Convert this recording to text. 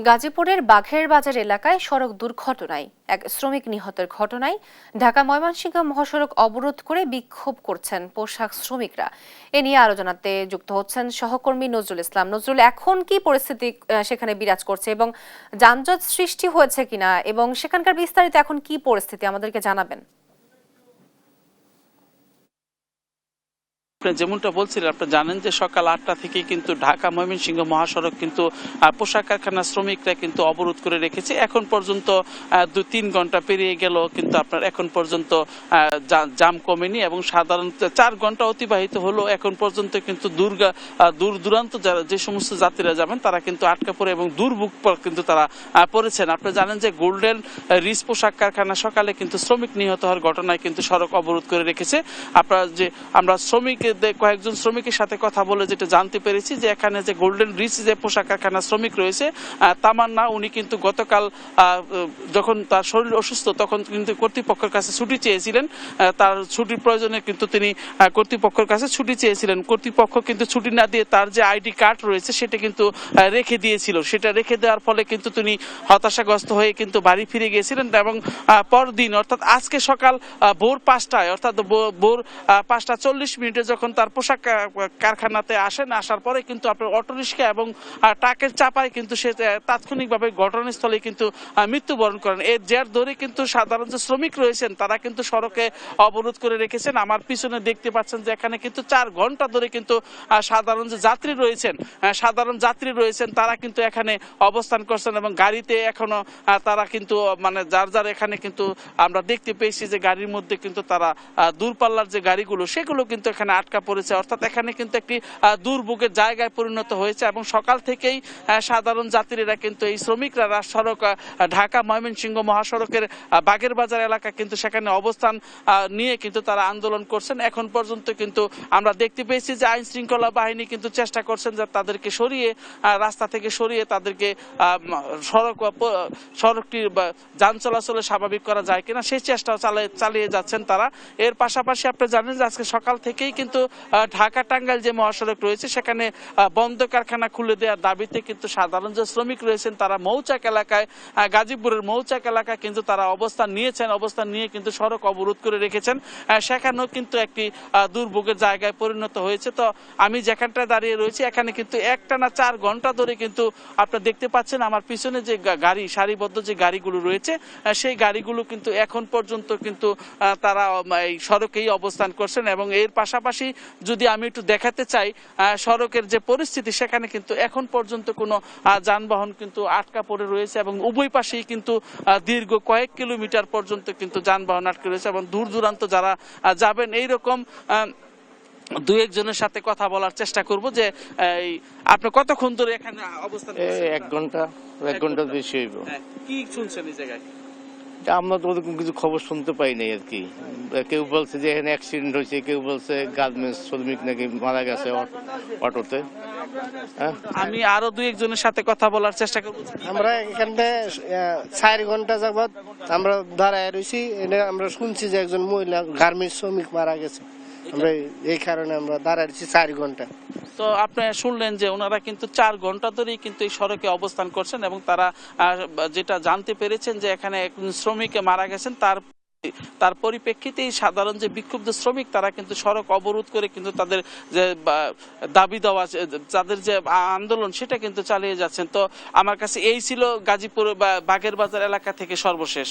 গাজীপুরের বাঘের বাজার এলাকায় সড়ক দুর্ঘটনায় এক শ্রমিক নিহতের ঘটনায় ঢাকা ময়মনসিংহ মহাসড়ক অবরোধ করে বিক্ষোভ করছেন পোশাক শ্রমিকরা। এ নিয়ে আরো জানাতে যুক্ত হচ্ছেন সহকর্মী নজরুল ইসলাম। নজরুল, এখন কি পরিস্থিতি সেখানে বিরাজ করছে এবং যানজট সৃষ্টি হয়েছে কিনা এবং সেখানকার বিস্তারিত এখন কি পরিস্থিতি আমাদেরকে জানাবেন? যেমনটা বলছিলেন, আপনারা জানেন যে সকাল 8টা থেকে কিন্তু ঢাকা ময়মনসিংহ মহাসড়ক কিন্তু পোশাক কারখানা শ্রমিকরা কিন্তু অবরোধ করে রেখেছে। এখন পর্যন্ত 2-3 ঘন্টা পেরিয়ে গেল, কিন্তু আপনার এখন পর্যন্ত জাম কমেনি এবং সাধারণত 4 ঘন্টা অতিবাহিত হলো। এখন পর্যন্ত কিন্তু দূর দূরান্ত যে সমস্ত যাত্রীরা যাবেন তারা কিন্তু আটকা পড়ে এবং দুর্ভোগ কিন্তু তারা পড়েছেন। আপনারা জানেন যে গোল্ডেন রিচ পোশাক কারখানা সকালে কিন্তু শ্রমিক নিহত হওয়ার ঘটনায় কিন্তু সড়ক অবরোধ করে রেখেছে। আমরা কয়েকজন শ্রমিকের সাথে কথা বলে যেটা জানতে পেরেছি যে এখানে যে গোল্ডেন রিচ যে পোশাক কারখানা শ্রমিক রয়েছে তামান্না, উনি কিন্তু গতকাল যখন তার শরীর অসুস্থ তখন কিন্তু কর্তৃপক্ষের কাছে ছুটি চেয়েছিলেন। তার ছুটির প্রয়োজনে কিন্তু তিনি কর্তৃপক্ষের কাছে ছুটি চেয়েছিলেন। কর্তৃপক্ষ কিন্তু ছুটি না দিয়ে তার যে আইডি কার্ড রয়েছে সেটা কিন্তু রেখে দিয়েছিল। সেটা রেখে দেওয়ার ফলে কিন্তু তিনি হতাশাগ্রস্ত হয়ে কিন্তু বাড়ি ফিরে গিয়েছিলেন এবং পরদিন অর্থাৎ আজকে সকাল ভোর 5টায় অর্থাৎ ভোর 5:40 যখন তার পোশাক কারখানাতে আসার পরে কিন্তু আপনার অটোরিক্সা এবং ট্রাকের চাপায় কিন্তু সে তাৎক্ষণিকভাবে ঘটনাস্থলে কিন্তু মৃত্যুবরণ করেন। এর জের ধরে কিন্তু সাধারণ যে শ্রমিক রয়েছেন তারা কিন্তু সড়কে অবরোধ করে রেখেছেন। আমার পিছনে দেখতে পাচ্ছেন যে এখানে কিন্তু 4 ঘন্টা ধরে কিন্তু সাধারণ যাত্রী রয়েছেন তারা কিন্তু এখানে অবস্থান করছেন এবং গাড়িতে এখনো তারা কিন্তু মানে যার এখানে কিন্তু আমরা দেখতে পেয়েছি যে গাড়ির মধ্যে কিন্তু তারা দূরপাল্লার যে গাড়িগুলো সেগুলো কিন্তু এখানে আটকা পড়েছে। অর্থাৎ এখানে কিন্তু একটি দুর্ভোগের জায়গায় পরিণত হয়েছে এবং সকাল থেকেই সাধারণ যাত্রীরা কিন্তু এই শ্রমিকরা সড়ক ঢাকা ময়মনসিংহ মহাসড়কের বাঘের বাজার এলাকা কিন্তু সেখানে অবস্থান নিয়ে কিন্তু তারা আন্দোলন করছেন। এখন পর্যন্ত কিন্তু আমরা দেখতে পেয়েছি যে আইন শৃঙ্খলা বাহিনী কিন্তু চেষ্টা করছেন যে তাদেরকে সরিয়ে রাস্তা থেকে সরিয়ে তাদেরকে সড়কটির যান চলাচলে স্বাভাবিক করা যায় কিনা সেই চেষ্টা চালিয়ে যাচ্ছেন তারা। এর পাশাপাশি আপনি জানেন যে আজকে সকাল থেকেই কিন্তু ঢাকা টাঙ্গাইল যে মহাসড়ক রয়েছে সেখানে বন্ধ কারখানা খুলে দেওয়ার দাবিতে কিন্তু সাধারণ যে শ্রমিক রয়েছেন তারা মৌচাক এলাকায় গাজীপুরের মৌচাক এলাকায় কিন্তু তারা অবস্থান নিয়ে কিন্তু সড়ক অবরোধ করে রেখেছেন। সেখানেও কিন্তু একটি দুর্ভোগের জায়গায় পরিণত হয়েছে। তো আমি যেখানটায় দাঁড়িয়ে রয়েছি এখানে কিন্তু একটানা 4 ঘন্টা ধরে কিন্তু আপনারা দেখতে পাচ্ছেন আমার পিছনে যে গাড়ি সারিবদ্ধ যে গাড়িগুলো রয়েছে সেই গাড়িগুলো কিন্তু এখন পর্যন্ত কিন্তু তারা এই সড়কেই অবস্থান করছেন এবং এর পাশাপাশি যদি আমি একটু দেখাতে চাই সড়কের যে পরিস্থিতি সেখানে কিন্তু এখন পর্যন্ত কোনো যানবাহন কিন্তু আটকা পড়ে রয়েছে এবং উভয় পাশেই কিন্তু দীর্ঘ কয়েক কিলোমিটার পর্যন্ত কিন্তু যানবাহন আটকে রয়েছে এবং দূর দূরান্ত যারা যাবেন এইরকম 2-1 জনের সাথে কথা বলার চেষ্টা করব যে আপনি কতক্ষণ ধরে এখানে অবস্থান করছেন? 1 ঘন্টা বেশি হইব। কি শুনছেন এই জায়গায়? আমরা তো ওরকম কিছু খবর শুনতে পাই নাই আর কি। কেউ বলছে যে এখানে অ্যাক্সিডেন্ট হয়েছে, কেউ বলছে গার্মেন্টস শ্রমিক নাকি মারা গেছে অটোতে। আমি আরো 2-1 জনের সাথে কথা বলার চেষ্টা করব। আমরা এখানে 4 ঘন্টা যাবত আমরা দাঁড়ায় রয়েছি। আমরা শুনছি যে একজন মহিলা গার্মেন্টস শ্রমিক মারা গেছে। আমরা এই কারণে আমরা দাঁড়ায় রয়েছি 4 ঘন্টা। তো আপনি শুনলেন যে ওনারা কিন্তু 4 ঘন্টা ধরেই কিন্তু এই সড়কে অবস্থান করছেন এবং তারা যেটা জানতে পেরেছেন যে এখানে একজন শ্রমিক মারা গেছেন তার পরিপ্রেক্ষিতেই সাধারণ যে বিক্ষুব্ধ শ্রমিক তারা কিন্তু সড়ক অবরোধ করে কিন্তু তাদের যে দাবি দেওয়া তাদের যে আন্দোলন সেটা কিন্তু চালিয়ে যাচ্ছেন। তো আমার কাছে এই ছিল গাজীপুর বা বাঘের বাজার এলাকা থেকে সর্বশেষ।